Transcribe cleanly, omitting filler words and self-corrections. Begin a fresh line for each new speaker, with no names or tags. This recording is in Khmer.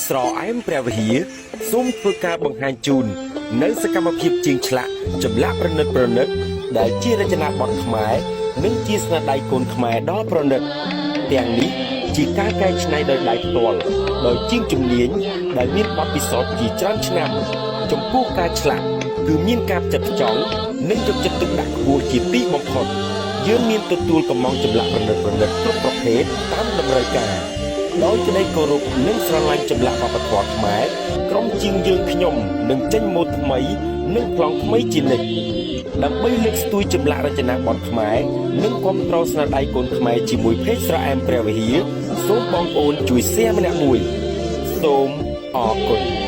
ស្រអែមព្រះវិហារសូមធ្វើការបង្ហាញជូននៅសកម្មភាពជាងឆ្លាក់ចម្លាក់ប្រណិតដែលជារចនាបថខ្មែរនិងជាស្នាដៃកូនខ្មែរដ៏ប្រណិតទាំងនេះជាការកែច្នៃដោយដៃផ្ទាល់ដោយជាងជំនាញដែលមានបទពិសោធន៍ជាច្រើនឆ្នាំចំពោះការឆ្លាក់គឺមានការផ្ចិតផ្ចង់និងយកចិត្តទុកដាក់ខ្ពស់ជាទីបំផុតយើងមានទទួលកំងចម្លាក់ប្រណិតគ្រប់ប្រភេទតាមតម្រូវការដោយក្តីគោរពនិងស្រឡាញ់ចម្លាក់វប្បធម៌ខ្មែរក្រុមជាងយើងខ្ញុំនឹងចេញម៉ូដថ្មីនិងប្លង់ថ្មីជានិច្ចដើម្បីលើកស្ទួយចម្លាក់រចនាបថខ្មែរនិងគាំទ្រស្នាដៃកូនខ្មែរជាមួយភេកស្រអែមព្រះវិហារសូមបងប្អូនជួយ share ម្នាក់មួយសូមអរគុណ